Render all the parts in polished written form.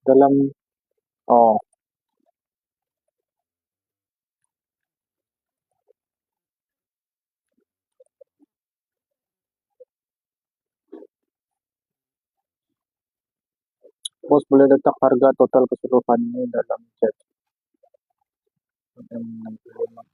dalam oh bos boleh letak harga total keseluruhan ini dalam chat. RM65.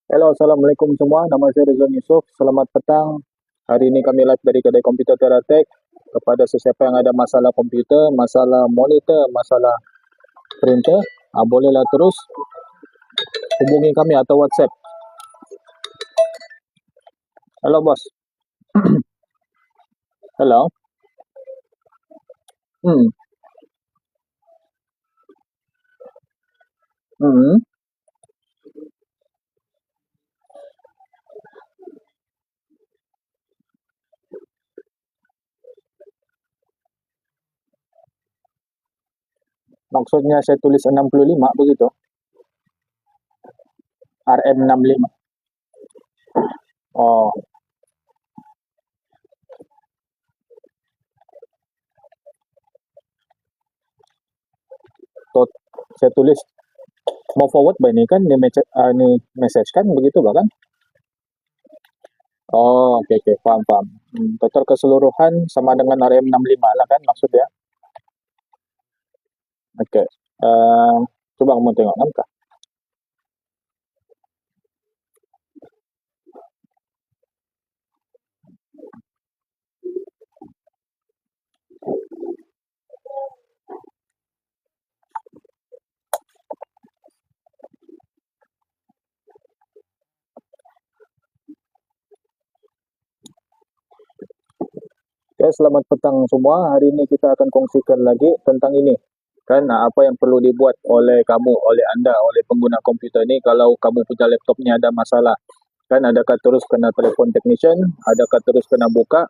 Halo, Assalamualaikum semua. Nama saya Rizwan Yusuf. Selamat petang. Hari ini kami live dari kedai komputer Teratek. Kepada sesiapa yang ada masalah komputer, masalah monitor, masalah printer, bolehlah terus hubungi kami atau WhatsApp. Halo, bos. Halo. Hmm. Hmm. Maksudnya saya tulis 65 begitu. RM65. Oh, tot, saya tulis mau forward by ini kan ini message kan begitu bahkan. Oh, oke oke, paham paham. Total keseluruhan sama dengan RM65 lah kan maksudnya. Oke. Coba kamu tengok kan. Oke, selamat petang semua. Hari ini kita akan kongsikan lagi tentang ini. Kan apa yang perlu dibuat oleh kamu, oleh Anda, oleh pengguna komputer ini kalau kamu punya laptopnya ada masalah. Kan adakah terus kena telepon technician, adakah terus kena buka,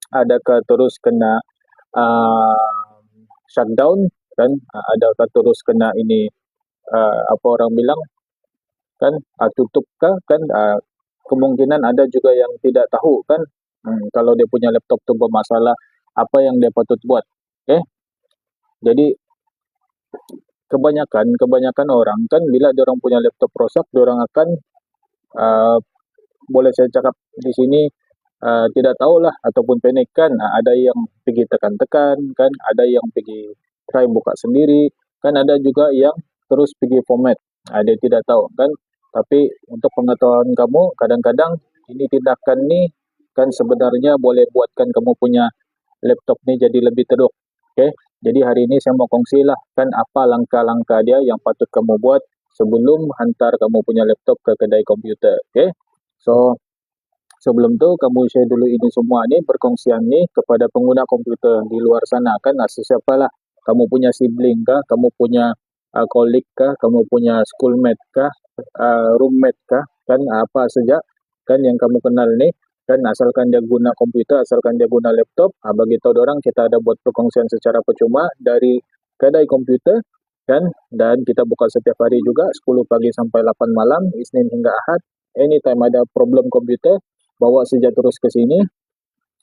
adakah terus kena shutdown, kan adakah terus kena ini apa orang bilang kan tutup kah kan kemungkinan ada juga yang tidak tahu kan kalau dia punya laptop tu bermasalah apa yang dia patut buat. Jadi kebanyakan orang kan bila dia orang punya laptop rosak dia orang akan uh, boleh saya cakap di sini tidak tahulah ataupun panik kan. Ada yang pergi tekan-tekan kan, ada yang pergi try buka sendiri kan, ada juga yang terus pergi format. Dia tidak tahu kan. Tapi untuk pengetahuan kamu, kadang-kadang ini tindakan ni kan sebenarnya boleh buatkan kamu punya laptop ni jadi lebih teruk. Okay? Jadi hari ini saya mau kongsi lah kan apa langkah-langkah dia yang patut kamu buat sebelum hantar kamu punya laptop ke kedai komputer. Okay? So, sebelum tu kamu share dulu ini semua ni, perkongsian ni kepada pengguna komputer di luar sana kan, sesiapalah kamu punya sibling kah, kamu punya colleague kah, kamu punya schoolmate kah, roommate kah, kan apa saja kan yang kamu kenal ni kan, asalkan dia guna komputer, asalkan dia guna laptop, bagi tahu orang kita ada buat perkongsian secara percuma dari kedai komputer kan, dan kita buka setiap hari juga 10 pagi sampai 8 malam, Isnin hingga Ahad. Anytime ada problem komputer, bawa saja terus ke sini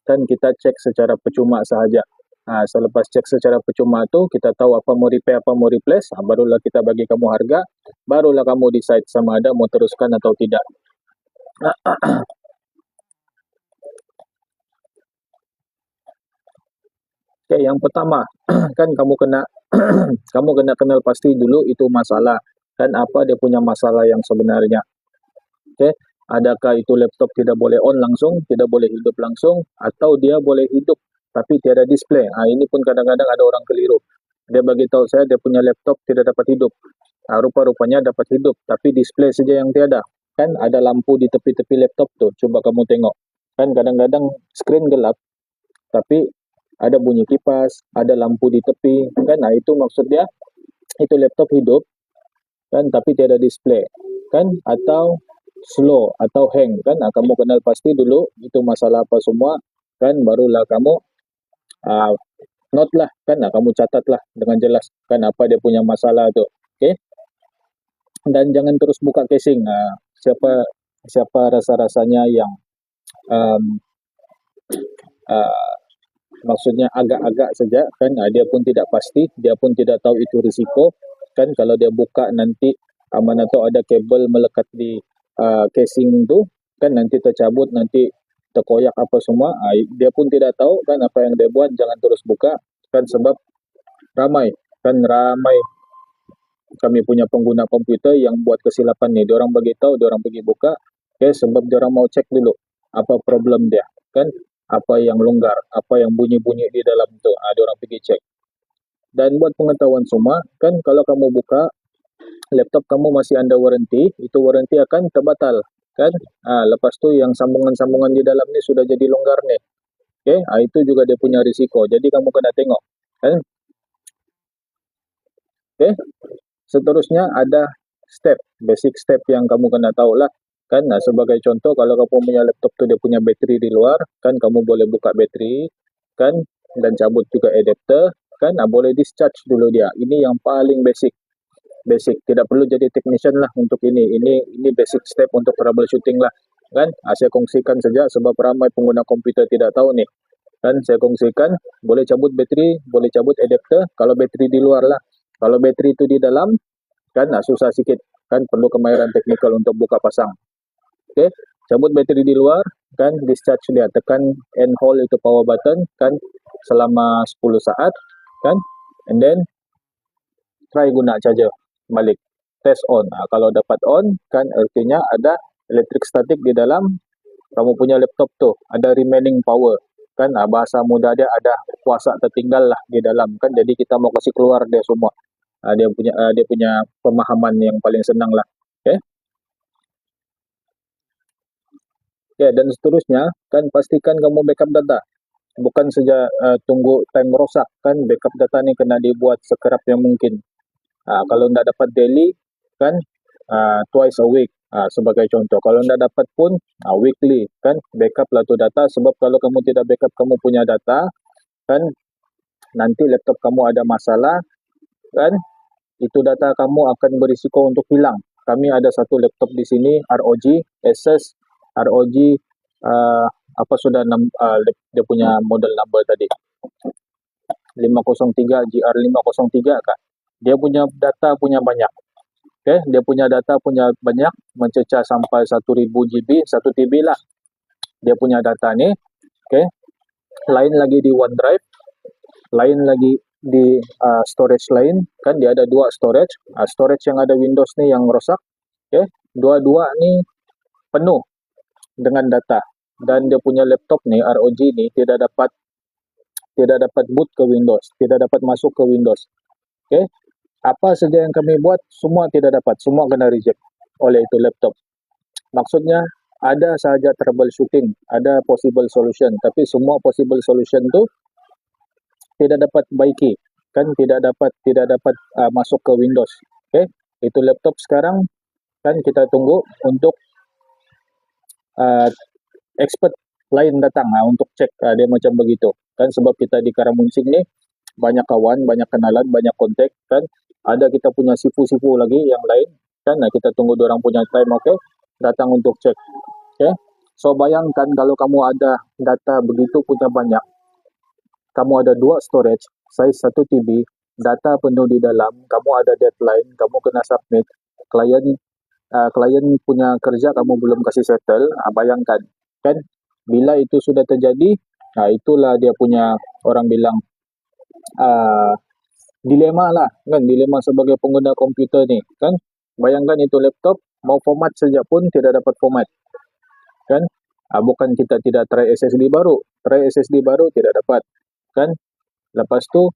dan kita cek secara percuma sahaja. Selepas cek secara percuma tu kita tahu apa mau repair, apa mau replace, barulah kita bagi kamu harga, barulah kamu decide sama ada mau teruskan atau tidak. Okay, yang pertama kan kamu kena kamu kena kenal pasti dulu itu masalah kan, apa dia punya masalah yang sebenarnya. Okay, adakah itu laptop tidak boleh on langsung, tidak boleh hidup langsung, atau dia boleh hidup tapi tiada display. Ini pun kadang-kadang ada orang keliru. dia bagi tahu saya dia punya laptop tidak dapat hidup. Rupa-rupanya dapat hidup, tapi display saja yang tiada. Kan ada lampu di tepi-tepi laptop tuh, coba kamu tengok. Kan kadang-kadang screen gelap, tapi ada bunyi kipas, ada lampu di tepi, kan? Nah itu maksudnya itu laptop hidup, kan? Tapi tiada display, kan? Atau slow atau hang, kan? Nah, kamu kenal pasti dulu itu masalah apa semua, kan? Barulah kamu uh, note lah, kan? Nah, kamu catat lah dengan jelas, kan? Apa dia punya masalah tuh, oke? Okay? Dan jangan terus buka casing. Siapa siapa rasa-rasanya yang um, uh, maksudnya agak-agak saja, kan? Dia pun tidak pasti, dia pun tidak tahu itu risiko, kan? Kalau dia buka nanti mana tahu ada kabel melekat di casing itu, kan? Nanti tercabut, nanti terkoyak apa semua, dia pun tidak tahu, kan? Apa yang dia buat. Jangan terus buka, kan? Sebab ramai, kan? Ramai kami punya pengguna komputer yang buat kesilapan nih. Diorang bagi tahu, diorang pergi buka, okay, sebab diorang mau cek dulu apa problem dia, kan? Apa yang longgar, apa yang bunyi-bunyi di dalam itu. Diorang pergi cek. Dan buat pengetahuan semua, kan kalau kamu buka laptop kamu masih under warranty, itu warranty akan terbatal, kan? Lepas tu yang sambungan-sambungan di dalam ni sudah jadi longgar nih. Okay? Itu juga dia punya risiko. Jadi kamu kena tengok, kan? Okay? Seterusnya ada step, basic step yang kamu kena tahu lah, kan? Nah, sebagai contoh, kalau kamu punya laptop tu dia punya bateri di luar, kan? Kamu boleh buka bateri, kan? Dan cabut juga adapter, kan? Boleh discharge dulu dia. Ini yang paling basic. Basic, tidak perlu jadi technician lah untuk ini. Ini basic step untuk troubleshooting lah, kan? Saya kongsikan saja sebab ramai pengguna komputer tidak tahu nih. Kan saya kongsikan, boleh cabut bateri, boleh cabut adapter, kalau bateri di luar lah. Kalau bateri itu di dalam, kan susah sikit, kan? Perlu kemahiran teknikal untuk buka pasang. Oke, cabut bateri di luar, kan? Discharge dia, tekan and hold itu power button, kan? Selama 10 saat, kan? And then try guna charger balik, test on. Kalau dapat on, kan artinya ada elektrik statik di dalam kamu punya laptop tuh, ada remaining power, kan? Bahasa mudah dia ada kuasa tertinggal lah di dalam, kan? Jadi kita mau kasih keluar dia semua. Dia punya pemahaman yang paling senang lah. Okay? Ya, dan seterusnya, kan pastikan kamu backup data. Bukan saja tunggu time rosak, kan? Backup data ni kena dibuat sekerap yang mungkin. Kalau tidak dapat daily, kan? Twice a week, sebagai contoh. Kalau tidak dapat pun weekly, kan? Backup lah tu data, sebab kalau kamu tidak backup kamu punya data, kan? Nanti laptop kamu ada masalah, kan? Itu data kamu akan berisiko untuk hilang. Kami ada satu laptop di sini, ROG, Asus, ROG, apa sudah dia punya model number tadi, 503, GR503 kah? Dia punya data punya banyak. Okay? Dia punya data punya banyak, mencecah sampai 1000 GB, 1 TB lah. Dia punya data ni. Okay? Lain lagi di OneDrive, lain lagi di storage lain, kan? Dia ada dua storage. Storage yang ada Windows ni yang rosak. Okay? Dua-dua ni penuh dengan data. Dan dia punya laptop ni, ROG ni, tidak dapat boot ke Windows, tidak dapat masuk ke Windows. Okay? Apa saja yang kami buat, semua tidak dapat, semua kena reject oleh itu laptop. Maksudnya, ada sahaja troubleshooting, ada possible solution, tapi semua possible solution tu tidak dapat baiki, kan? Tidak dapat masuk ke Windows. Okay? Itu laptop sekarang, kan kita tunggu untuk expert lain datang untuk cek dia macam begitu, kan? Sebab kita di Karamuncing ni banyak kawan, banyak kenalan, banyak kontak, kan? Ada kita punya sifu-sifu lagi yang lain, kan? Kita tunggu orang punya time, okay? Datang untuk cek. Okay? So bayangkan kalau kamu ada data begitu punya banyak, kamu ada dua storage, size 1 TB, data penuh di dalam, kamu ada deadline, kamu kena submit, klien punya kerja kamu belum kasih settle, bayangkan, kan? Bila itu sudah terjadi, itulah dia punya, orang bilang dilema lah, kan? Dilema sebagai pengguna komputer ni, kan? Bayangkan itu laptop mau format saja pun tidak dapat format, kan? Bukan kita tidak try SSD baru tidak dapat, kan? Lepas tu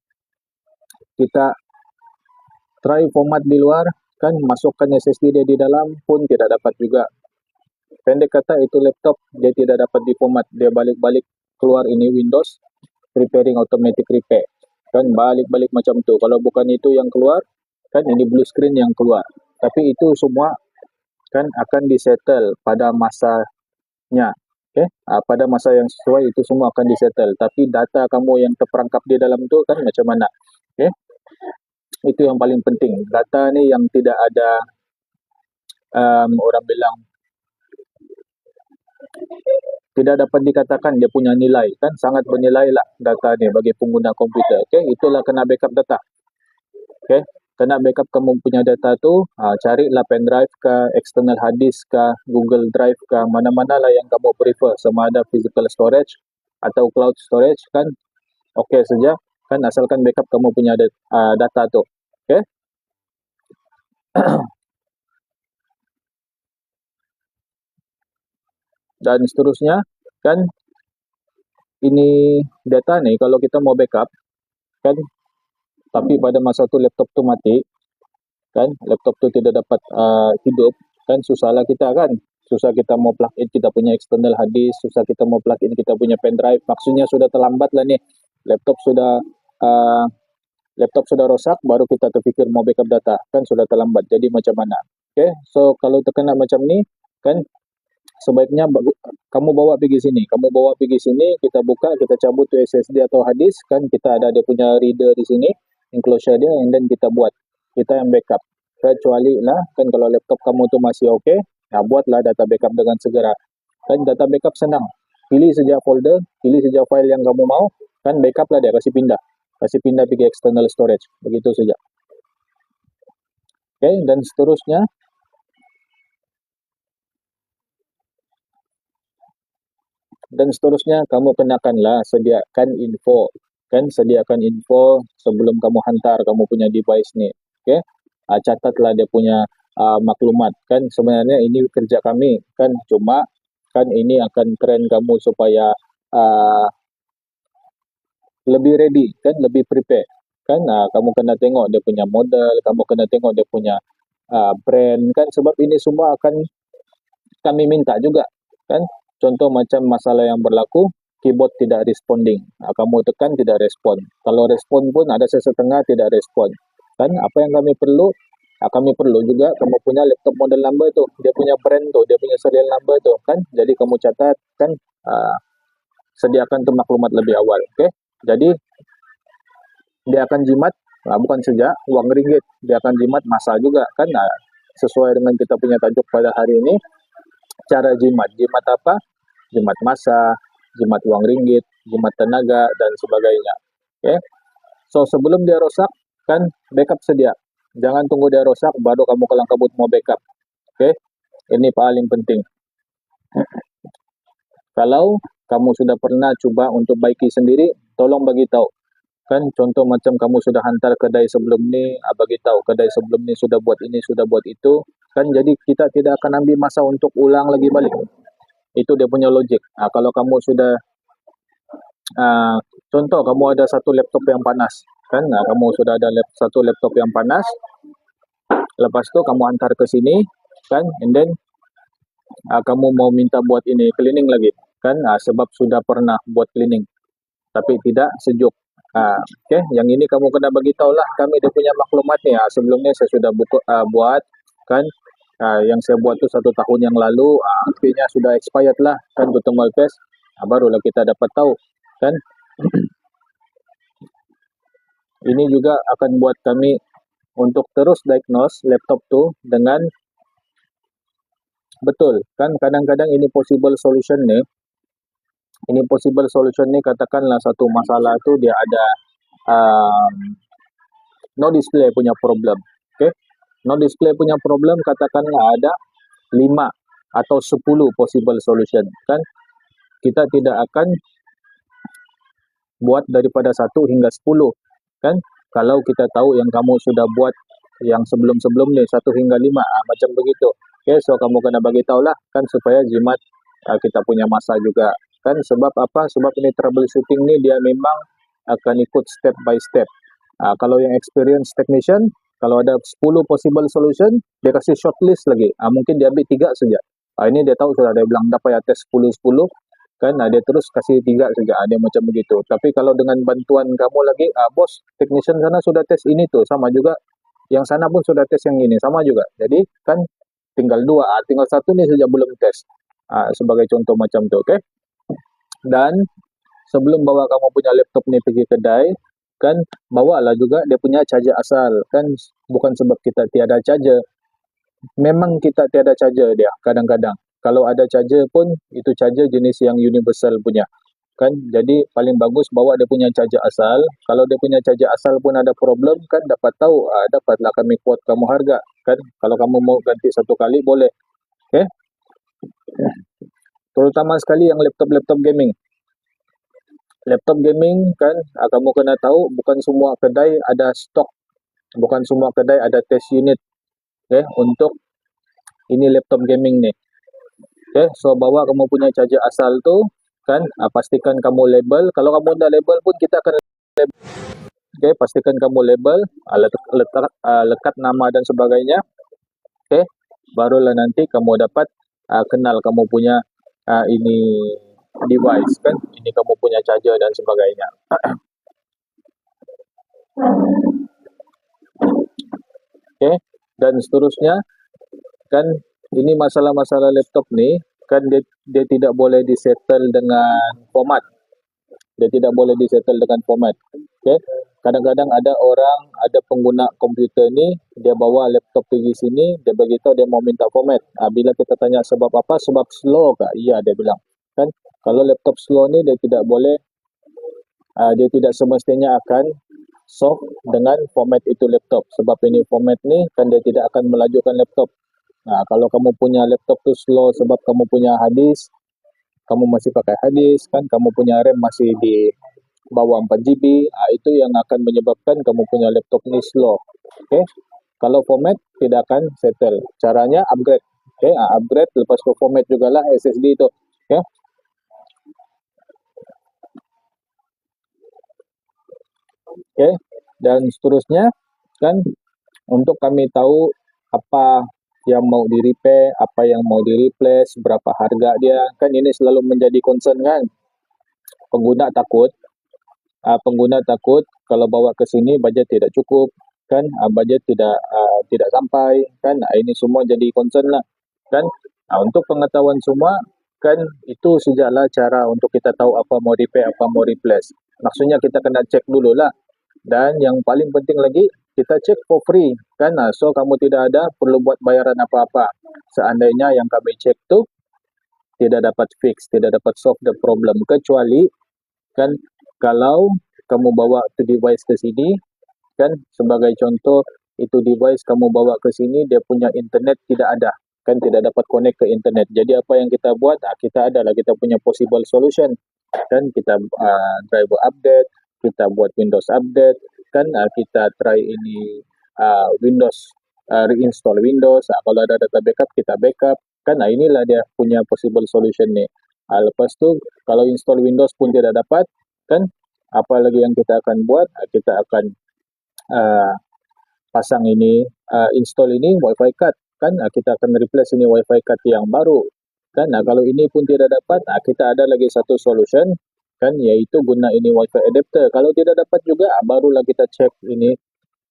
kita try format di luar, kan masukkan SSD dia di dalam pun tidak dapat juga. Pendek kata itu laptop dia tidak dapat di format, dia balik-balik keluar ini Windows preparing automatic repair, kan balik-balik macam tu. Kalau bukan itu yang keluar, kan ini blue screen yang keluar. Tapi itu semua kan akan disettle pada masanya, okay? Pada masa yang sesuai itu semua akan disettle. Tapi data kamu yang terperangkap di dalam tu kan macam mana, okay? Itu yang paling penting. Data ni yang tidak ada orang bilang tidak dapat dikatakan dia punya nilai, kan sangat bernilai lah data ni bagi pengguna komputer. Okay? Itulah kena backup data. Okay? Kena backup kamu punya data tu, carilah pendrive ke, external hard disk ke, Google Drive ke, mana-mana lah yang kamu prefer, sama ada physical storage atau cloud storage, kan okay saja, kan asalkan backup kamu punya data tu. Okay? Dan seterusnya, kan ini data nih kalau kita mau backup, kan tapi pada masa tu laptop tu mati, kan laptop tu tidak dapat hidup, kan susahlah kita, kan susah kita mau plug in kita punya external hard disk, susah kita mau plug in kita punya pendrive, maksudnya sudah terlambat lah nih, laptop sudah rosak, baru kita terfikir mau backup data, kan sudah terlambat, jadi macam mana. Okay, so kalau terkena macam ni, kan sebaiknya kamu bawa pergi sini, kita buka, kita cabut tu SSD atau hard disk, kan kita ada dia punya reader di sini, enclosure dia, and then kita buat, kita yang backup. Kecuali lah, kan kalau laptop kamu tu masih okay, buatlah data backup dengan segera. Kan data backup senang, pilih saja folder, pilih saja file yang kamu mau, kan backup lah dia, kasih pindah pergi external storage, begitu saja. Okay, dan seterusnya, kamu kenakanlah sediakan info, kan sediakan info sebelum kamu hantar kamu punya device ni. Okay, catatlah dia punya maklumat, kan sebenarnya ini kerja kami, kan cuma kan ini akan train kamu supaya lebih ready, kan lebih prepare, kan kamu kena tengok dia punya model, kamu kena tengok dia punya brand, kan sebab ini semua akan kami minta juga, kan contoh macam masalah yang berlaku, keyboard tidak responding, kamu tekan tidak respon, kalau respon pun ada sesetengah tidak respon, kan apa yang kami perlu, kami perlu juga kamu punya laptop model number tu, dia punya brand tu, dia punya serial number tu, kan jadi kamu catat, kan sediakan tu maklumat lebih awal. Okay, jadi dia akan jimat, bukan saja uang ringgit, dia akan jimat masa juga, kan sesuai dengan kita punya tajuk pada hari ini, cara jimat apa, jimat masa, jimat uang ringgit, jimat tenaga, dan sebagainya. Okay, so sebelum dia rosak, kan backup sedia, jangan tunggu dia rosak baru kamu kelang kabut mau backup. Okay, ini paling penting. Kalau kamu sudah pernah coba untuk baiki sendiri, tolong bagi tahu. Kan contoh macam kamu sudah hantar kedai sebelum ni, bagi tahu kedai sebelum ni sudah buat ini, sudah buat itu, kan jadi kita tidak akan ambil masa untuk ulang lagi balik. Itu dia punya logik. Kalau kamu sudah contoh kamu ada satu laptop yang panas, kan kamu sudah ada satu laptop yang panas, lepas tu kamu hantar ke sini, kan, and then kamu mau minta buat ini cleaning lagi, kan sebab sudah pernah buat cleaning tapi tidak sejuk. Okay, yang ini kamu kena bagi tahu lah, kami dia punya maklumat ni, sebelumnya saya sudah buat, kan yang saya buat tu 1 tahun yang lalu, artinya sudah expired lah, kan tu thermal paste, barulah kita dapat tahu, kan. Ini juga akan buat kami untuk terus diagnose laptop tu dengan betul, kan kadang-kadang ini possible solution ni, katakanlah satu masalah tu dia ada no display punya problem. Okay, no display punya problem, katakanlah ada 5 atau 10 possible solution, kan kita tidak akan buat daripada 1 hingga 10, kan kalau kita tahu yang kamu sudah buat yang sebelum-sebelum ni 1 hingga 5, macam begitu. Okay, so kamu kena bagi tahu lah, kan supaya jimat kita punya masa juga, kan sebab apa, sebab ini troubleshooting ni dia memang akan ikut step by step. Kalau yang experienced technician, kalau ada 10 possible solution, dia kasih shortlist lagi. Mungkin dia ambil 3 saja. Ini dia tahu sudah, dia bilang dapat ya tes 10-10, kan dia terus kasih 3 saja. Dia macam begitu. Tapi kalau dengan bantuan kamu lagi, bos, technician sana sudah tes ini tuh, sama juga. Yang sana pun sudah tes yang ini, sama juga. Jadi kan tinggal 2, tinggal 1 nih saja belum tes. Sebagai contoh macam tuh, oke? Dan sebelum bawa kamu punya laptop nih pergi kedai, kan bawalah juga dia punya charger asal, kan bukan sebab kita tiada charger, memang kita tiada charger dia kadang-kadang. Kalau ada charger pun itu charger jenis yang universal punya, kan. Jadi paling bagus bawa dia punya charger asal. Kalau dia punya charger asal pun ada problem, kan dapat tahu, dapatlah kami quote kamu harga, kan. Kalau kamu mau ganti 1 kali boleh, oke. Terutama sekali yang laptop gaming. Laptop gaming kan, kamu kena tahu bukan semua kedai ada stok, bukan semua kedai ada test unit, untuk ini laptop gaming nih. So bawa kamu punya charger asal tuh, kan, pastikan kamu label. Kalau kamu udah label pun kita akan label. Pastikan kamu label, lekat nama dan sebagainya. Barulah nanti kamu dapat kenal kamu punya ini device, kan, ini kamu punya charger dan sebagainya. Dan seterusnya, kan, ini masalah-masalah laptop nih, kan dia tidak boleh disettle dengan format. Dia tidak boleh disettle dengan format. Kadang-kadang ada orang, ada pengguna komputer ni, dia bawa laptop pergi sini, dia beritahu dia mau minta format. Bila kita tanya sebab apa, sebab slow kah? Iya, dia bilang. Kan, kalau laptop slow ni dia tidak boleh, dia tidak semestinya akan soft dengan format itu laptop. Sebab ini format ni kan dia tidak akan melajukan laptop. Kalau kamu punya laptop tu slow sebab kamu punya hard disk, kamu masih pakai hard disk, kan, kamu punya RAM masih di bawah 4 GB, itu yang akan menyebabkan kamu punya laptop ni slow. Kalau format tidak akan settle. Caranya upgrade. Upgrade, lepas tu format jugalah SSD itu. Dan seterusnya, kan, untuk kami tahu apa yang mau di repair, apa yang mau di replace, berapa harga dia, kan ini selalu menjadi concern, kan. Pengguna takut kalau bawa ke sini budget tidak cukup, kan, budget tidak sampai, kan. Ini semua jadi concern lah, kan. Untuk pengetahuan semua, kan, itu sejaklah cara untuk kita tahu apa mau repair, apa mau replace. Maksudnya kita kena cek dulu lah. Dan yang paling penting lagi, kita cek for free, kan. So kamu tidak ada perlu buat bayaran apa-apa. Seandainya yang kami cek tu tidak dapat fix, tidak dapat solve the problem, kecuali, kan, kalau kamu bawa tu device ke sini, kan, sebagai contoh itu device kamu bawa ke sini dia punya internet tidak ada, kan, tidak dapat connect ke internet. Jadi apa yang kita buat, kita adalah kita punya possible solution, kan. Kita driver update, kita buat Windows update, kan, kita try ini Windows, reinstall Windows, kalau ada data backup kita backup, kan. Inilah dia punya possible solution nih. Lepas tu kalau install Windows pun tidak dapat, kan, apa lagi yang kita akan buat, kita akan pasang ini, install ini Wi-Fi card, kan. Kita akan replace ini Wi-Fi card yang baru, kan. Kalau ini pun tidak dapat, kita ada lagi satu solution, kan, yaitu guna ini Wi-Fi adapter. Kalau tidak dapat juga, barulah kita cek ini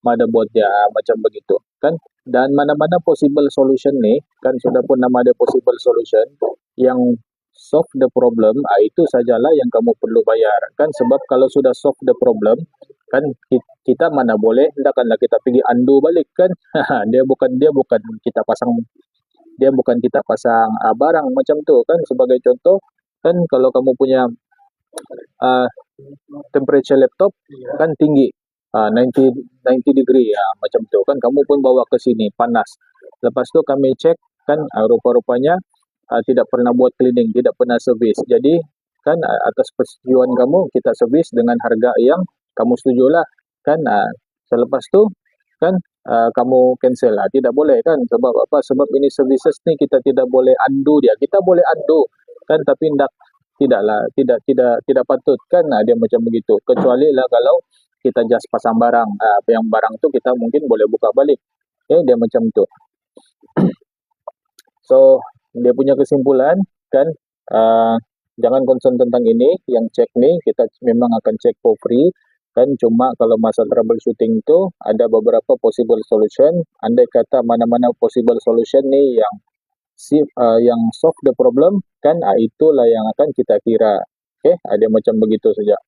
motherboard dia, macam begitu, kan. Dan mana-mana possible solution nih, kan, sudah pun nama dia possible solution yang solve the problem, itu sajalah yang kamu perlu bayar, kan. Sebab kalau sudah solve the problem, kan, kita mana boleh, hendaklah kita pergi undo balik, kan. dia bukan kita pasang, barang macam tu, kan. Sebagai contoh, kan, kalau kamu punya temperature laptop, kan, tinggi, 90 degree, macam tu, kan, kamu pun bawa ke sini panas. Lepas tu kami cek, kan, rupa-rupanya tidak pernah buat cleaning, tidak pernah servis. Jadi, kan, atas persetujuan kamu kita servis dengan harga yang kamu setujulah, kan. Selepas tu, kan, kamu cancel, tidak boleh, kan. Sebab apa? Sebab ini services ni kita tidak boleh undo dia. Kita boleh undo, kan, tapi tidak patut, kan. Dia macam begitu. Kecuali lah kalau kita just pasang barang, yang barang tuh kita mungkin boleh buka balik. Dia macam tuh. So dia punya kesimpulan kan, jangan concern tentang ini, yang cek nih kita memang akan cek for free kan, cuma kalau masa troubleshooting itu ada beberapa possible solution. Andai kata mana-mana possible solution nih yang solve the problem kan, itulah yang akan kita kira. Ada macam begitu saja.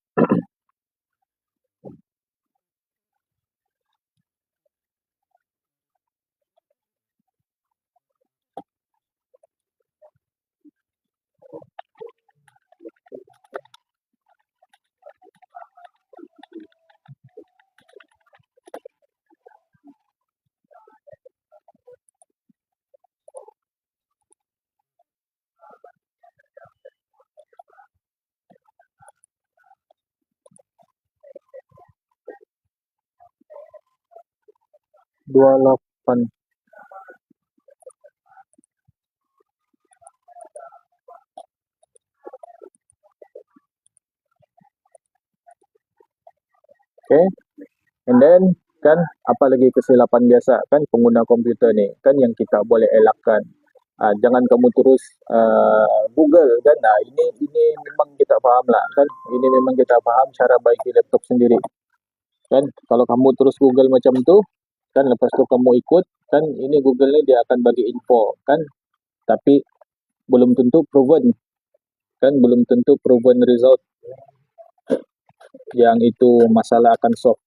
Dua 28. And then kan apalagi kesilapan biasa kan pengguna komputer nih kan yang kita boleh elakkan. Jangan kamu terus Google kan. Ini memang kita paham lah kan. Ini memang kita paham cara baiki laptop sendiri. Kan kalau kamu terus Google macam tu kan, lepas tu kamu ikut kan, ini Google ni dia akan bagi info kan, tapi belum tentu proven kan, belum tentu proven result yang itu masalah akan solve.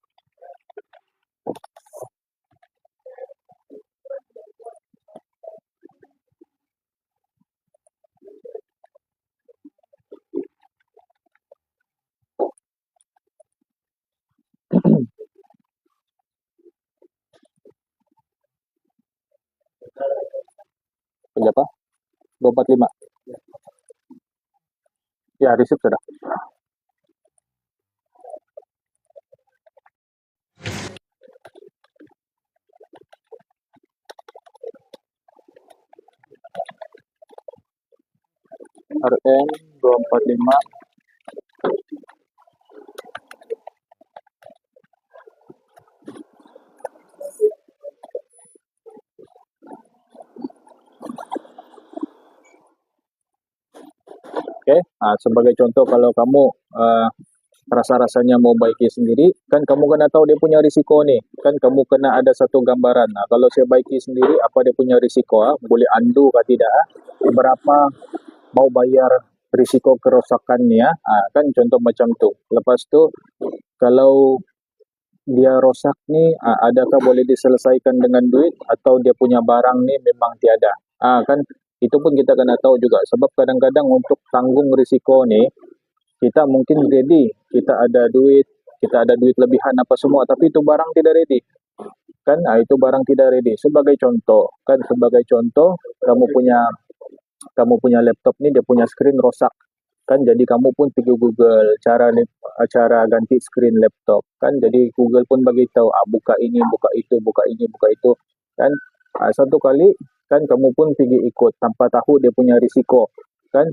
Berapa? 245. Ya, receipt sudah. RM 245. Sebagai contoh, kalau kamu rasa-rasanya mau baiki sendiri, kan kamu kena tahu dia punya risiko nih, kan kamu kena ada satu gambaran. Kalau saya baiki sendiri, apa dia punya risiko, boleh undo atau tidak, berapa mau bayar risiko kerosakannya, kan contoh macam tu. Lepas tu, kalau dia rosak nih, adakah boleh diselesaikan dengan duit atau dia punya barang nih memang tiada. Kan itu pun kita kena tahu juga, sebab kadang-kadang untuk tanggung risiko nih kita mungkin ready, kita ada duit lebihan apa semua, tapi itu barang tidak ready kan. Itu barang tidak ready. Sebagai contoh kamu punya laptop nih, dia punya screen rosak kan, jadi kamu pun pergi Google cara ganti screen laptop kan, jadi Google pun bagi tahu, buka ini, buka itu, buka ini, buka itu kan. Satu kali kan kamu pun pergi ikut tanpa tahu dia punya risiko kan.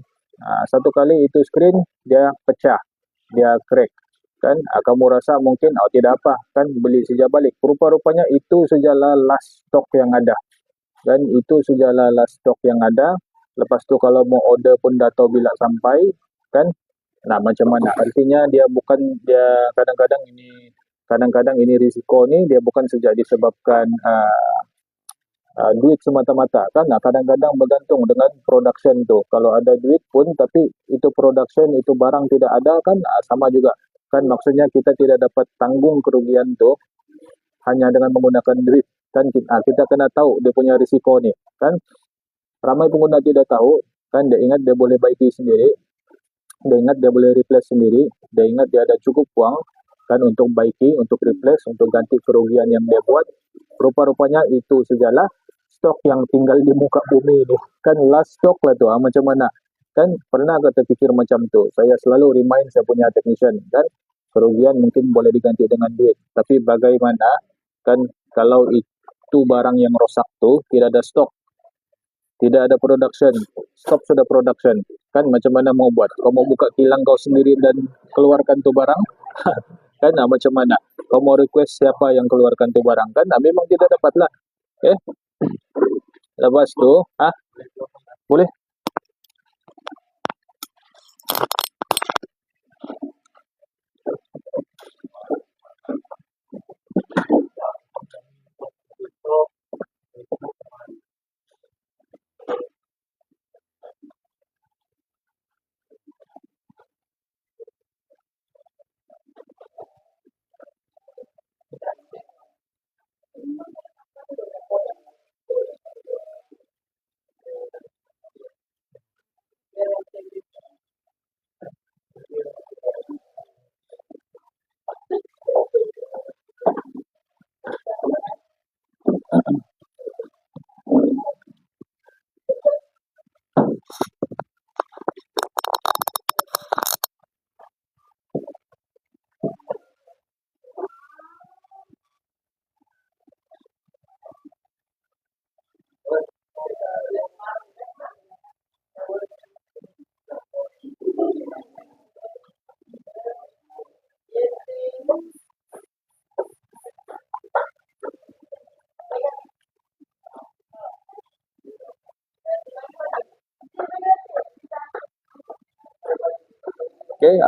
Satu kali itu screen dia pecah, dia crack kan, kamu rasa mungkin tidak apa kan, beli saja balik. Rupa-rupanya itu sajalah last stock yang ada kan, itu sajalah last stock yang ada. Lepas tu kalau mau order pun dah tahu bila sampai kan. Macam mana, artinya dia kadang-kadang ini risiko ni dia bukan saja disebabkan duit semata-mata kan. Kadang-kadang bergantung dengan production tu. Kalau ada duit pun tapi itu production, itu barang tidak ada kan, sama juga kan. Maksudnya kita tidak dapat tanggung kerugian tu hanya dengan menggunakan duit kan. Kita kena tahu dia punya risiko ni kan. Ramai pengguna tidak tahu kan, dia ingat dia boleh baiki sendiri, dia ingat dia boleh replace sendiri, dia ingat dia ada cukup uang kan untuk baiki, untuk replace, untuk ganti kerugian yang dia buat. Rupa-rupanya itu sajalah stok yang tinggal di muka bumi ini kan, last stock lah tu. Macam mana kan, pernah kata pikir macam tu. Saya selalu remind saya punya technician kan, kerugian mungkin boleh diganti dengan duit, tapi bagaimana kan kalau itu barang yang rosak tu tidak ada stok, tidak ada production, stop sudah production kan, macam mana mau buat? Kau mau buka kilang kau sendiri dan keluarkan tu barang kan macam mana kau mau request siapa yang keluarkan tu barang kan memang tidak dapat lah. Lepas tu boleh.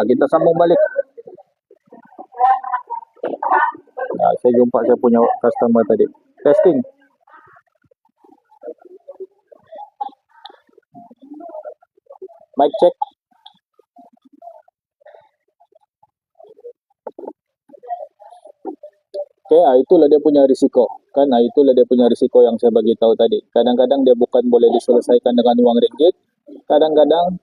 Kita sambung balik. Saya jumpa saya punya customer tadi. Testing. Mic check. Itulah dia punya risiko. Kan itulah dia punya risiko yang saya bagi tahu tadi. Kadang-kadang dia bukan boleh diselesaikan dengan uang ringgit. Kadang-kadang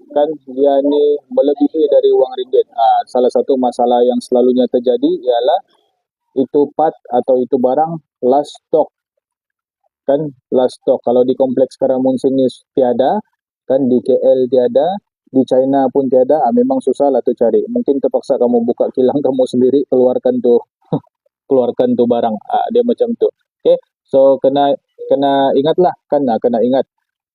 kan dia ni melebihi dari uang ringgit. Salah satu masalah yang selalunya terjadi ialah itu part atau itu barang last stock. Kan last stock. Kalau di kompleks Karamunsing ni tiada, kan di KL tiada, di China pun tiada, memang susah lah tu cari. Mungkin terpaksa kamu buka kilang kamu sendiri, keluarkan tu barang. Dia macam tu. So kena ingatlah kan, kena ingat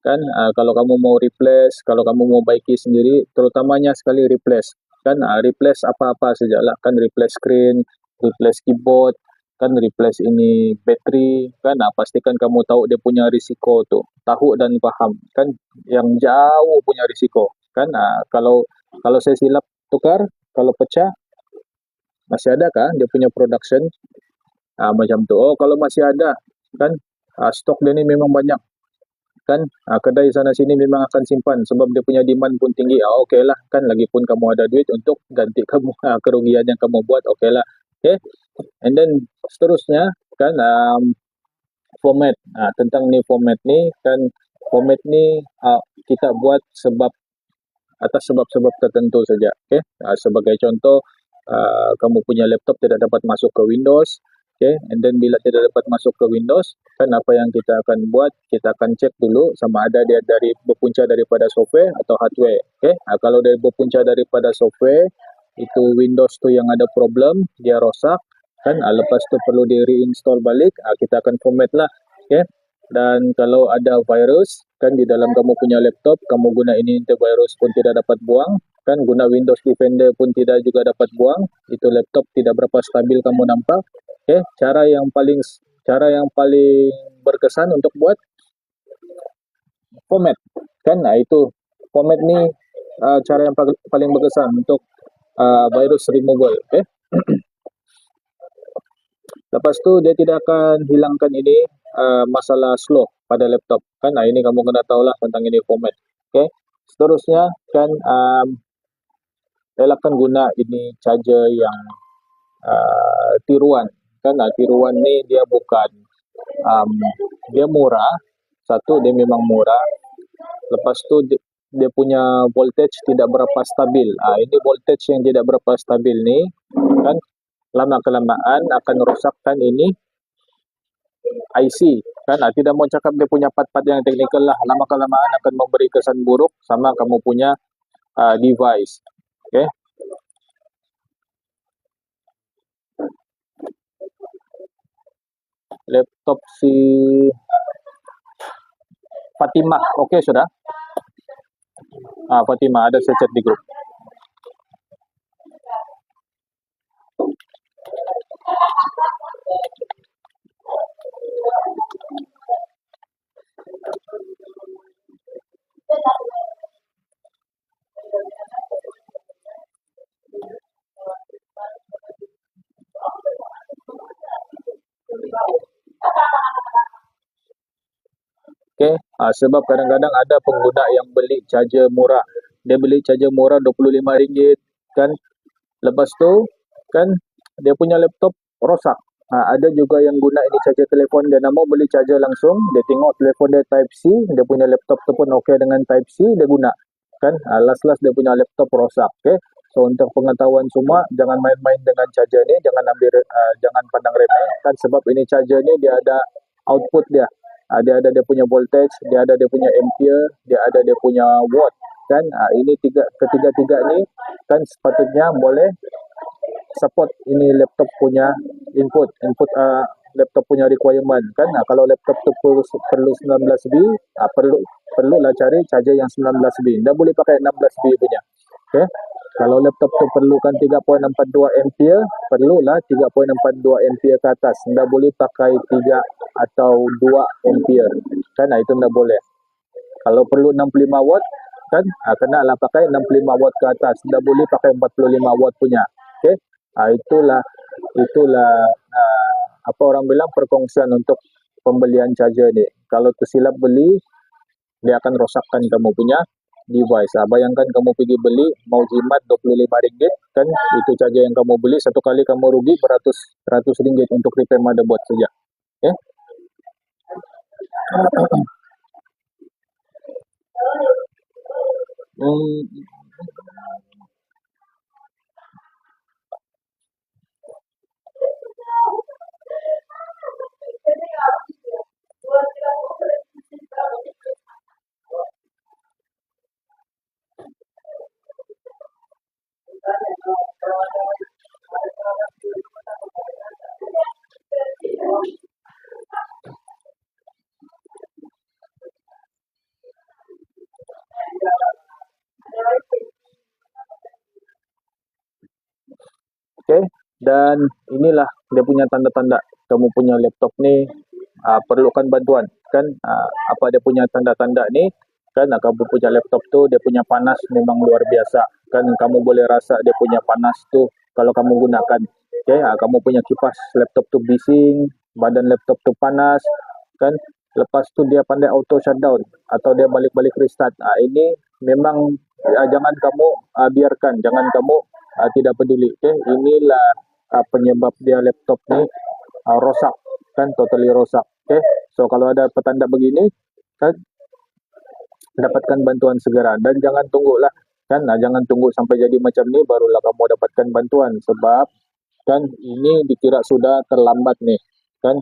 kan kalau kamu mau replace, kalau kamu mau baiki sendiri, terutamanya sekali replace kan, replace apa-apa sajalah kan, replace screen, replace keyboard kan, replace ini bateri kan, pastikan kamu tahu dia punya risiko tu, tahu dan paham kan, yang jauh punya risiko kan. Kalau saya silap tukar, kalau pecah masih ada kah dia punya production, macam tu. Kalau masih ada kan, stok dia ni memang banyak kan, kedai sana sini memang akan simpan sebab dia punya demand pun tinggi. Okey lah kan, lagipun kamu ada duit untuk ganti kamu kerugian yang kamu buat, okey lah. And then seterusnya kan, format. Tentang ni format ni kan, format ni kita buat sebab atas sebab-sebab tertentu saja. Sebagai contoh, kamu punya laptop tidak dapat masuk ke Windows. And then bila tidak dapat masuk ke Windows, kan apa yang kita akan buat, kita akan cek dulu sama ada dia berpunca daripada software atau hardware. Kalau dia berpunca daripada software, itu Windows tu yang ada problem, dia rosak kan, lepas tu perlu di reinstall balik, kita akan format lah. Dan kalau ada virus kan di dalam kamu punya laptop, kamu guna ini antivirus pun tidak dapat buang kan, guna Windows Defender pun tidak juga dapat buang, itu laptop tidak berapa stabil kamu nampak. Cara yang paling berkesan untuk buat format kan, itu format ni cara yang paling berkesan untuk virus removal. Lepas tu dia tidak akan hilangkan ini masalah slow pada laptop kan. Ini kamu kena tahulah tentang ini format. Seterusnya kan, elakkan guna ini charger yang tiruan kan. Tiruan ni dia bukan dia murah. Satu, dia memang murah. Lepas tu dia punya voltage tidak berapa stabil. Ini voltage yang tidak berapa stabil ni kan, lama kelamaan akan rosakkan ini IC kan. Tidak mau cakap dia punya part-part yang teknikal lah, lama kelamaan akan memberi kesan buruk sama kamu punya device. Laptop si Fatimah, okey sudah. Fatimah ada saya chat di grup. Okay? Sebab kadang-kadang ada pengguna yang beli charger murah. Dia beli charger murah RM25, kan? Lepas tu, kan, dia punya laptop rosak. Ada juga yang guna ini charger telefon, dia nak mau beli charger langsung, dia tengok telefon dia Type C, dia punya laptop tu pun okey dengan Type C, dia guna. Kan? Last-last dia punya laptop rosak. Okay? So untuk pengetahuan semua, jangan main-main dengan charger ni, jangan pandang remeh, kan, sebab ini charger ni dia ada output dia. Dia ada dia punya voltage, dia ada dia punya ampere, dia ada dia punya watt, kan. Ini ketiga-tiga ni kan sepatutnya boleh support ini laptop punya laptop punya requirement, kan. Kalau laptop tu perlu 19B, perlulah cari charger yang 19B. Dah boleh pakai 16B punya. Okay. Kalau laptop tu perlukan 3.42 ampere, perlulah 3.42 ampere ke atas. Dah boleh pakai 3 atau 2 ampere. Kan itu dah boleh. Kalau perlu 65 watt, kan kenalah pakai 65 watt ke atas. Dah boleh pakai 45 watt punya. Okay. Itulah apa orang bilang perkongsian untuk pembelian charger ni. Kalau tersilap beli, dia akan rosakkan kamu punya device. Bayangkan kamu pergi beli mau jimat RM25, kan, itu charger yang kamu beli, satu kali kamu rugi beratus ringgit untuk repair motherboard saja. Okay. Okay. Dan inilah dia punya tanda-tanda kamu punya laptop ni perlukan bantuan, kan. Apa dia punya tanda-tanda ni, kan. Kamu punya laptop tu dia punya panas memang luar biasa, kan. Kamu boleh rasa dia punya panas tu kalau kamu gunakan. Okay. Kamu punya kipas laptop tu bising, badan laptop tu panas, kan. Lepas tu dia pandai auto shutdown atau dia balik-balik restart. Ini memang jangan kamu biarkan, jangan kamu tidak peduli. Okay. Inilah penyebab dia laptop ni rosak, kan, totally rosak. Okay. So kalau ada petanda begini, kan, dapatkan bantuan segera dan jangan tunggulah, kan. Jangan tunggu sampai jadi macam ni barulah kamu dapatkan bantuan, sebab kan ini dikira sudah terlambat nih, kan,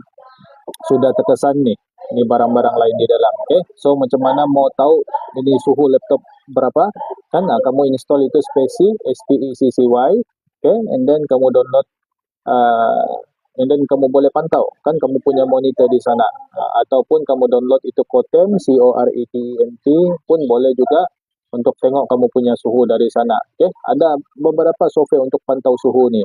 sudah terkesan nih ini barang-barang lain di dalam. Okay. So macam mana mau tahu ini suhu laptop berapa, kan. Kamu install itu SPECCY, okay, and then kamu download and then kamu boleh pantau, kan, kamu punya monitor di sana, ataupun kamu download itu CORTEM pun boleh juga untuk tengok kamu punya suhu dari sana. Okay. Ada beberapa software untuk pantau suhu ni.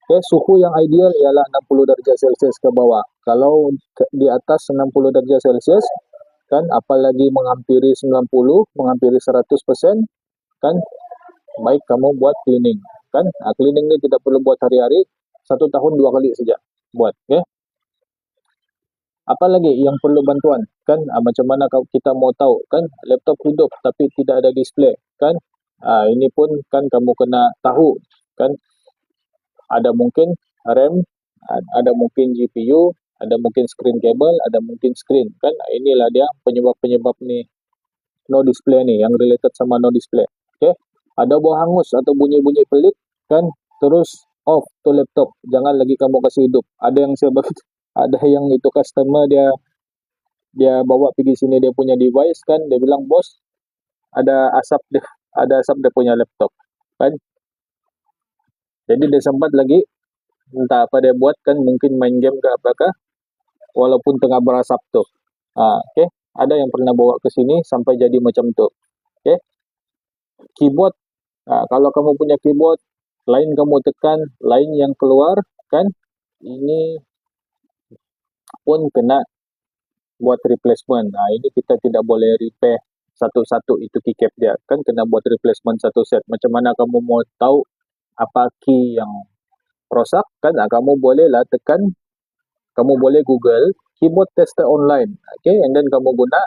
Okay. Suhu yang ideal ialah 60 darjah Celsius ke bawah. Kalau di atas 60 darjah Celsius, kan, apalagi menghampiri 90, menghampiri 100%, kan, baik kamu buat cleaning, kan. Cleaning ni tidak perlu buat hari-hari, 1 tahun 2 kali saja buat. Okay. Apalagi yang perlu bantuan, kan, macam mana kita mau tahu, kan, laptop hidup tapi tidak ada display, kan. Ini pun kan kamu kena tahu, kan. Ada mungkin RAM, ada mungkin GPU, ada mungkin screen cable, ada mungkin screen, kan. Inilah dia penyebab-penyebab ni no display ni, yang related sama no display. Okay. Ada bau hangus atau bunyi-bunyi pelik, kan, terus off to laptop, jangan lagi kamu kasih hidup. Ada yang saya bagi, ada yang itu customer dia bawa pergi sini dia punya device, kan, dia bilang, bos, ada asap dia punya laptop, kan. Jadi dia sempat lagi entah apa dia buat, kan, mungkin main game ke apakah, walaupun tengah berasap tu. Okay. Ada yang pernah bawa ke sini sampai jadi macam tu. Okay. Keyboard, kalau kamu punya keyboard, lain kamu tekan, lain yang keluar, kan, ini pun kena buat replacement. Ini kita tidak boleh repair satu-satu itu keycap dia, kan, kena buat replacement satu set. Macam mana kamu mau tahu apa key yang rosak, kan. Kamu bolehlah tekan, kamu boleh Google keyboard tester online. Okay, and then kamu guna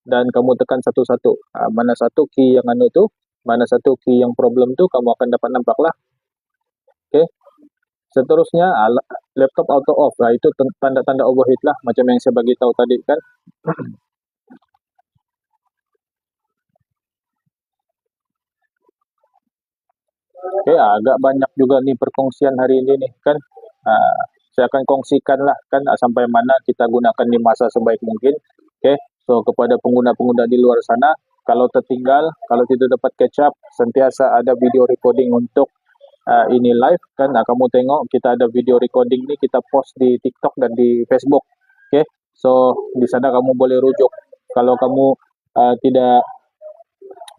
dan kamu tekan satu-satu. Mana satu key yang anu tu, mana satu key yang problem tu, kamu akan dapat nampak lah. Okay. Seterusnya, laptop auto off. Itu tanda-tanda overheat lah, macam yang saya bagi tahu tadi kan. Okay, agak banyak juga nih perkongsian hari ini nih kan. Saya akan kongsikan lah kan sampai mana kita gunakan di masa sebaik mungkin. Okay, so kepada pengguna-pengguna di luar sana, kalau tertinggal, kalau tidak dapat catch up, sentiasa ada video recording untuk ini live kan. Kamu tengok kita ada video recording nih, kita post di TikTok dan di Facebook. Okay, so di sana kamu boleh rujuk. Kalau kamu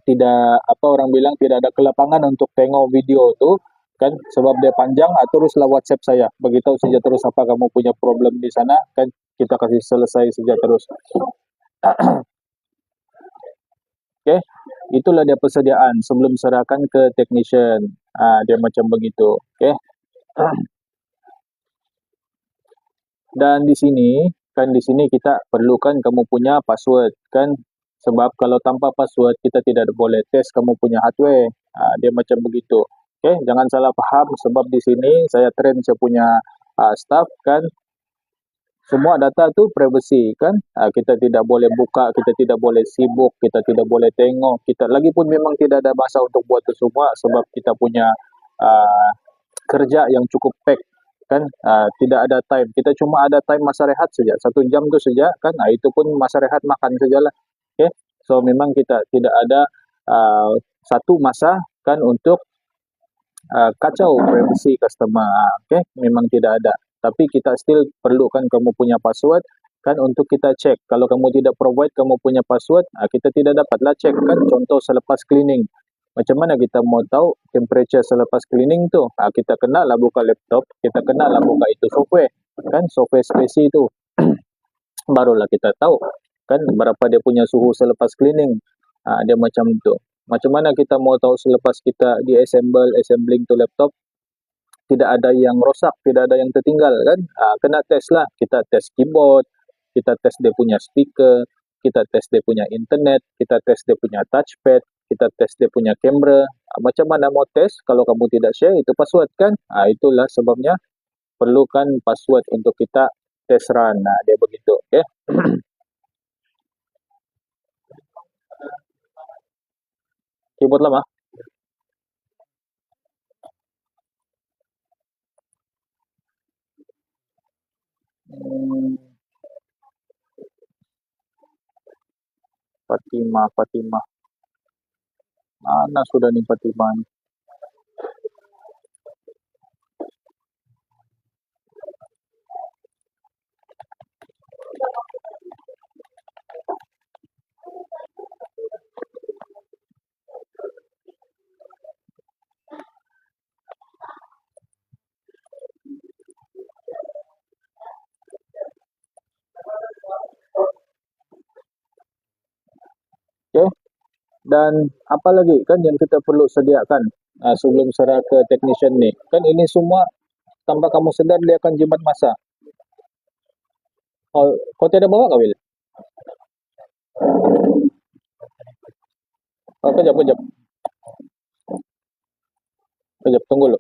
tidak apa orang bilang tidak ada kelapangan untuk tengok video tu kan, sebab dia panjang, teruslah WhatsApp saya, beritahu saja terus apa kamu punya problem di sana kan, kita kasih selesai saja terus. Okay, itulah dia persediaan sebelum serahkan ke technician. Dia macam begitu. Okay. Dan di sini kan, di sini kita perlukan kamu punya password kan, sebab kalau tanpa password kita tidak boleh test kamu punya hardware. Dia macam begitu. Okay, jangan salah paham, sebab di sini saya train saya punya staff kan, semua data tu privacy kan. Kita tidak boleh buka, kita tidak boleh sibuk, kita tidak boleh tengok. Kita lagi pun memang tidak ada masa untuk buat itu semua, sebab kita punya kerja yang cukup pack kan. Tidak ada time, kita cuma ada time masa rehat saja, 1 jam tu saja kan. Itu pun masa rehat makan sajalah. Okay, so memang kita tidak ada satu masa kan untuk kacau privacy customer. Okay, memang tidak ada, tapi kita still perlukan kamu punya password kan untuk kita cek. Kalau kamu tidak provide kamu punya password, kita tidak dapatlah cek kan. Contoh selepas cleaning, macam mana kita mau tahu temperature selepas cleaning tu? Kita kena lah buka laptop, kita kena lah buka itu software kan, software spesi tu. Barulah kita tahu kan berapa dia punya suhu selepas cleaning. Dia macam tu. Macam mana kita mau tahu selepas kita assembling tu laptop, tidak ada yang rosak, tidak ada yang tertinggal kan. Kena test lah, kita test keyboard, kita test dia punya speaker, kita test dia punya internet, kita test dia punya touchpad, kita test dia punya kamera. Macam mana mau test kalau kamu tidak share itu password kan. Itulah sebabnya perlukan password untuk kita test run. Dia begitu. Okay. Keyboard lama. Fatimah. Mana sudah nih Fatimah? Okay. Dan apa lagi kan yang kita perlu sediakan sebelum serah ke technician ni kan, ini semua tanpa kamu sedar dia akan jimat masa. Kau tidak bawa Will? Kejap, tunggu lo.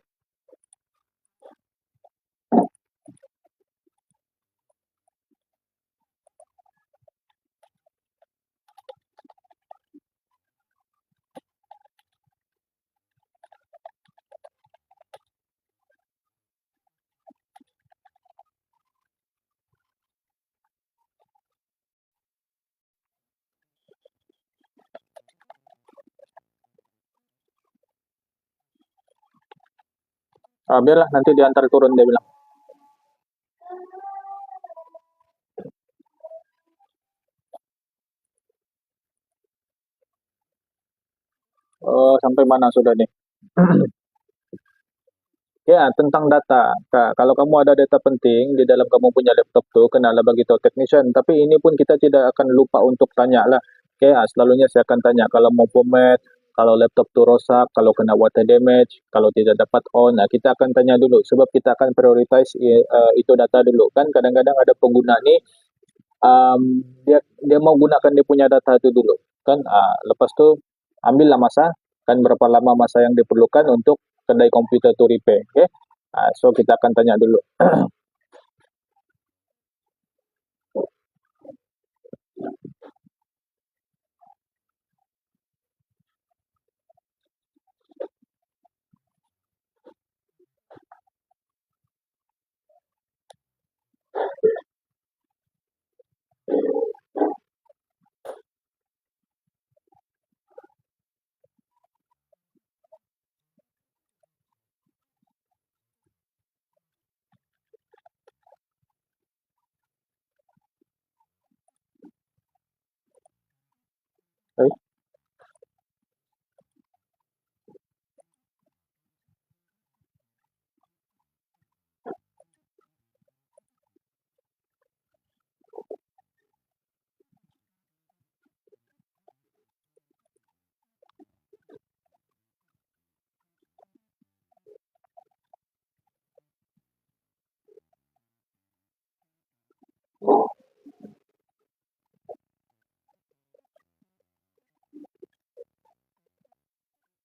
Biarlah nanti diantar turun, dia bilang. Sampai mana sudah nih? Ya, tentang data. Kalau kamu ada data penting di dalam kamu punya laptop tuh, kenalah bagi tahu technician. Tapi ini pun kita tidak akan lupa untuk tanya lah. Selalunya saya akan tanya kalau mau format, Kalau laptop tu rosak, kalau kena water damage, kalau tidak dapat on, kita akan tanya dulu sebab kita akan prioritize itu data dulu kan. Kadang-kadang ada pengguna ni dia dia mau gunakan dia punya data itu dulu kan. Lepas tu ambillah masa kan, berapa lama masa yang diperlukan untuk kedai komputer tu repair. Okay? So kita akan tanya dulu. Okay?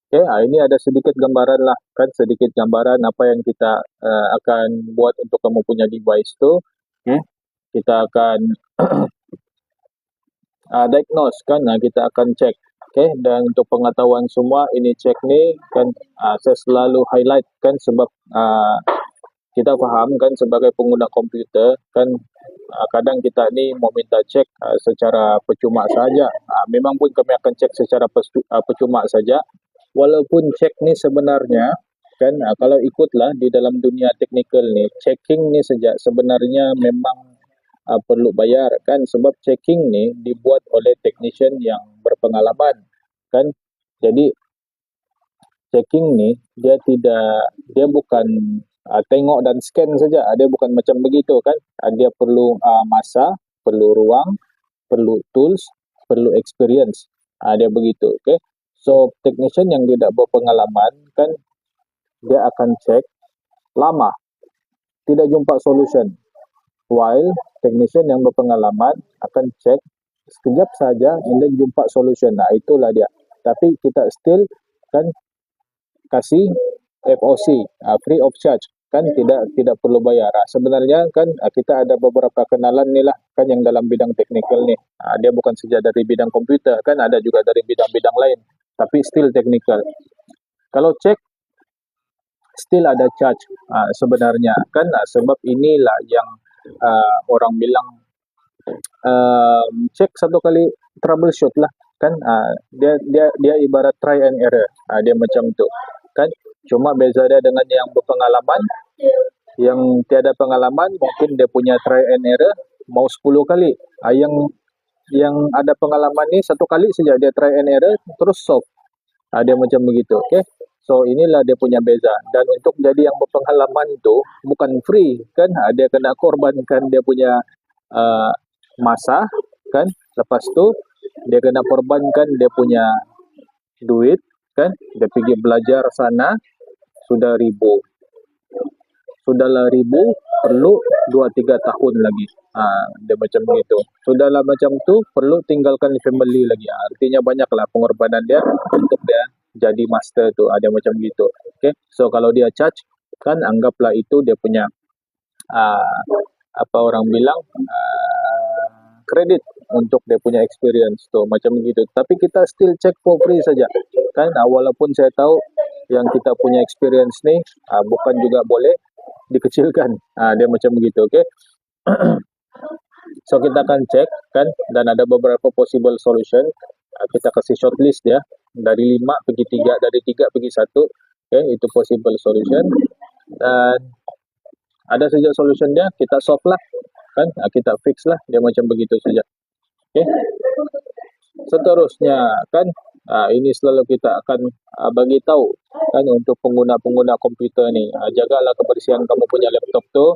Okay, ini ada sedikit gambaran lah kan, sedikit gambaran apa yang kita akan buat untuk kamu punya device tu. Okay? Kita akan diagnose kan, kita akan cek. Okay? Dan untuk pengetahuan semua, ini cek ni kan, saya selalu highlight kan sebab kita faham kan sebagai pengguna komputer kan, kadang kita ni mau minta cek secara percuma saja. Memang pun kami akan cek secara percuma saja. Walaupun cek ni sebenarnya kan, kalau ikutlah di dalam dunia teknikal ni, checking ni saja sebenarnya memang perlu bayar kan, sebab checking ni dibuat oleh technician yang berpengalaman kan. Jadi checking ni dia bukan tengok dan scan saja, dia bukan macam begitu kan. Dia perlu masa, perlu ruang, perlu tools, perlu experience. Dia begitu. Okay? So technician yang tidak berpengalaman kan, dia akan cek lama, tidak jumpa solution. While technician yang berpengalaman akan cek sekejap saja and then jumpa solution. Itulah dia. Tapi kita still kan kasih FOC, free of charge kan, tidak perlu bayar. Sebenarnya kan kita ada beberapa kenalan ni lah kan yang dalam bidang teknikal ni. Dia bukan saja dari bidang komputer kan, ada juga dari bidang-bidang lain, tapi still teknikal. Kalau cek still ada charge sebenarnya kan, sebab inilah yang orang bilang cek satu kali troubleshoot lah kan. Dia ibarat try and error. Dia macam tu kan. Cuma beza dia dengan yang berpengalaman. Yang tiada pengalaman mungkin dia punya try and error mau 10 kali. Yang ada pengalaman ni satu kali saja dia try and error terus solve. Dia macam begitu. Okay? So inilah dia punya beza. Dan untuk jadi yang berpengalaman itu bukan free kan. Dia kena korbankan dia punya masa kan. Lepas tu dia kena korbankan dia punya duit kan. Dia pergi belajar sana sudah sudahlah ribu, perlu 2-3 tahun lagi. Dia macam begitu. Sudahlah macam tu, perlu tinggalkan family lagi. Artinya banyaklah pengorbanan dia untuk dia jadi master tu. Dia macam begitu. Okay? So kalau dia charge kan, anggaplah itu dia punya apa orang bilang kredit untuk dia punya experience tu, macam begitu. Tapi kita still check for free saja kan. Walaupun saya tahu yang kita punya experience ni bukan juga boleh dikecilkan. Dia macam begitu. Okay? So kita akan cek kan, dan ada beberapa possible solution. Kita kasih shortlist ya, dari 5 pergi 3, dari 3 pergi 1. Okay? Itu possible solution. Dan ada saja solution dia, kita solve lah kan, kita fix lah. Dia macam begitu saja. Okay? Seterusnya kan, ini selalu kita akan bagi tahu kan untuk pengguna-pengguna komputer ni, jagalah kebersihan kamu punya laptop tu.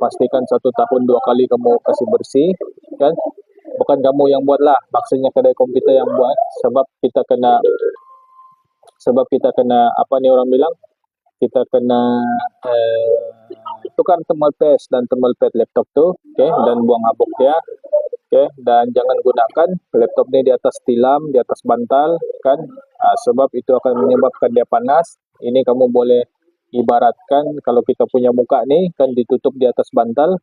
Pastikan 1 tahun 2 kali kamu kasih bersih kan. Bukan kamu yang buat lah, maksudnya kedai komputer yang buat, sebab kita kena sebab kita kena apa nih orang bilang, kita kena tukar thermal paste dan thermal pad laptop tuh, oke, dan buang habuk dia, oke, dan jangan gunakan laptop ini di atas tilam, di atas bantal, kan, sebab itu akan menyebabkan dia panas. Ini kamu boleh ibaratkan kalau kita punya muka nih, kan ditutup di atas bantal,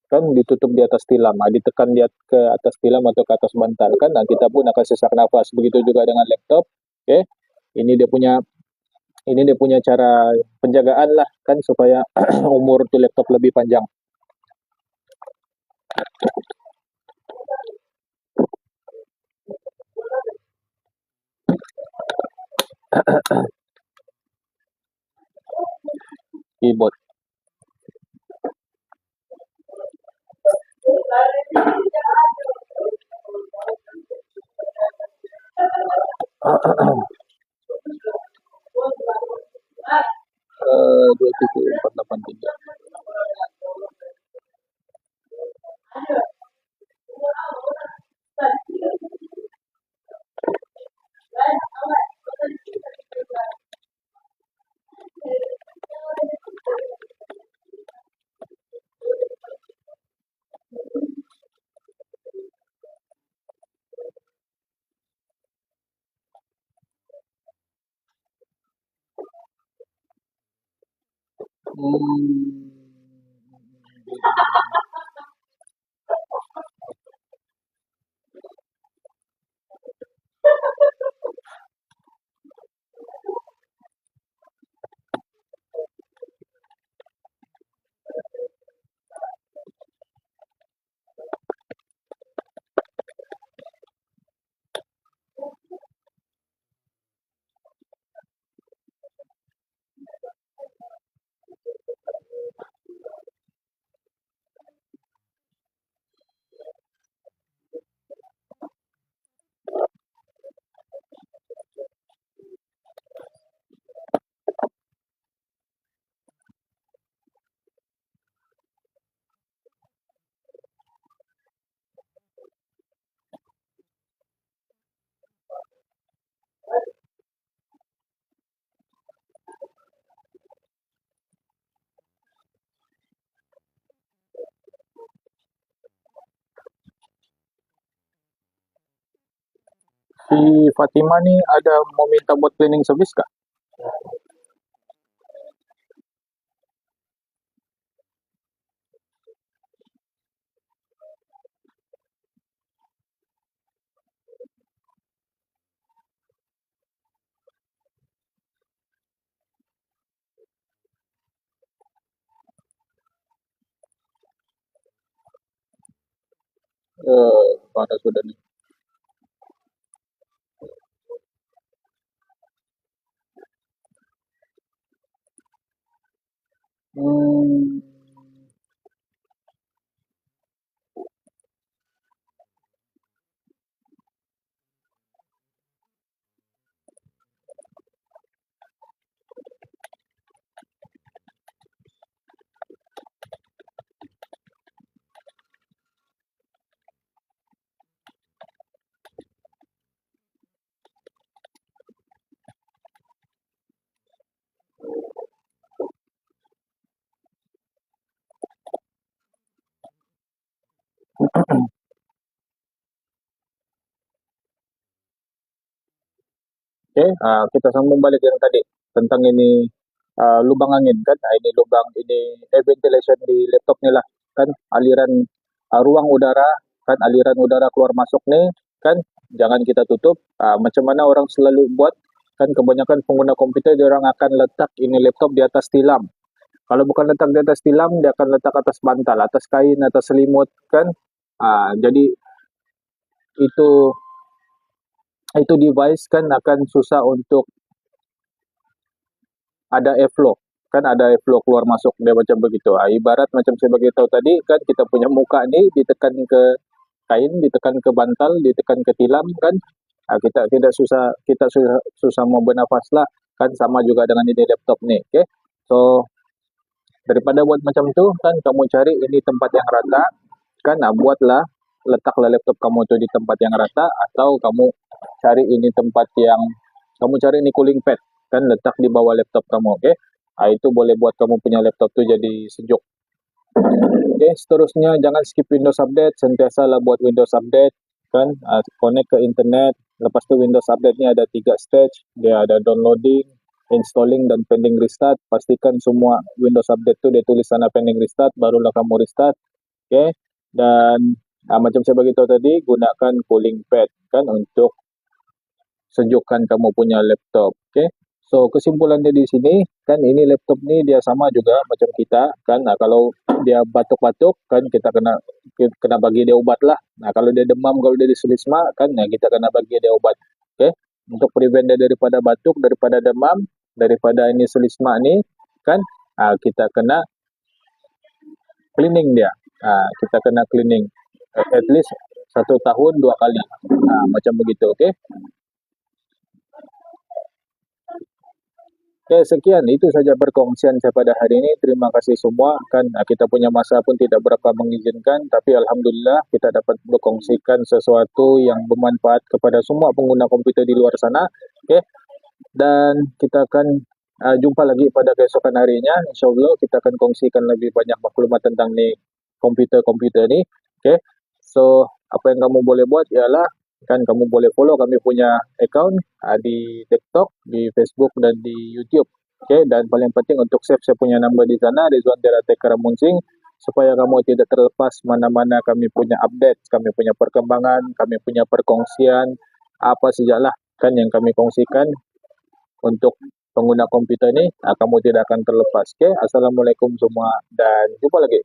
kan ditutup di atas tilam, ditekan dia ke atas tilam atau ke atas bantal, kan, kita pun akan sesak nafas. Begitu juga dengan laptop, oke. Ini dia punya ini dia punya cara penjagaan lah kan supaya umur tuh laptop lebih panjang. Keyboard. Dua titik 483. Si Fatima nih ada mau minta buat cleaning service kah? Pada sudah nih. Hmm, Oke, kita sambung balik yang tadi tentang ini lubang angin kan. Ini lubang ini air ventilation di laptop nih lah kan, aliran ruang udara kan, aliran udara keluar masuk nih kan, jangan kita tutup. Macam mana orang selalu buat kan, kebanyakan pengguna komputer dia orang akan letak ini laptop di atas tilam. Kalau bukan letak di atas tilam, dia akan letak atas bantal, atas kain, atas selimut kan. Jadi itu device kan akan susah untuk ada airflow kan, ada airflow keluar masuk dia macam begitu. Ibarat macam saya bagi tahu tadi kan, kita punya muka ni ditekan ke kain, ditekan ke bantal, ditekan ke tilam kan, kita tidak susah, susah mau bernafas lah kan, sama juga dengan ini laptop nih. Okay, so daripada buat macam tu kan, kamu cari ini tempat yang rata kan, buatlah, letaklah laptop kamu tu di tempat yang rata, atau kamu cari ini tempat yang kamu cari nih cooling pad, kan letak di bawah laptop kamu, oke? Itu boleh buat kamu punya laptop tuh jadi sejuk. Oke, seterusnya jangan skip Windows Update, sentiasalah buat Windows Update, kan? Connect ke internet. Lepas itu Windows Update ini ada 3 stage, dia ada downloading, installing, dan pending restart. Pastikan semua Windows Update itu dia tulis sana pending restart, barulah kamu restart, oke? Dan macam saya beritahu tadi, gunakan cooling pad, kan, untuk sejukkan kamu punya laptop, oke? So, kesimpulannya di sini, kan ini laptop ini dia sama juga macam kita, kan. Nah, kalau dia batuk-batuk, kan kita kena bagi dia obat lah. Nah, kalau dia demam, kalau dia diselisma, kan, nah kita kena bagi dia obat, oke? Untuk prevent dia daripada batuk, daripada demam, daripada ini selisma ini, kan, kita kena cleaning dia. Kita kena cleaning at least 1 tahun 2 kali. Macam begitu, oke? Oke, sekian. Itu saja perkongsian saya pada hari ini. Terima kasih semua. Kan kita punya masa pun tidak berapa mengizinkan, tapi Alhamdulillah kita dapat berkongsikan sesuatu yang bermanfaat kepada semua pengguna komputer di luar sana. Oke, dan kita akan jumpa lagi pada keesokan harinya. Insya Allah kita akan kongsikan lebih banyak maklumat tentang nih komputer-komputer ini. Oke, so apa yang kamu boleh buat ialah kan kamu boleh follow kami punya account di TikTok, di Facebook, dan di YouTube. Oke, dan paling penting untuk save saya punya number di sana, Rizwan Derate Karamunsing, supaya kamu tidak terlepas mana-mana kami punya update, kami punya perkembangan, kami punya perkongsian, apa sajalah kan yang kami kongsikan untuk pengguna komputer ini, kamu tidak akan terlepas. Oke, Assalamualaikum semua dan jumpa lagi.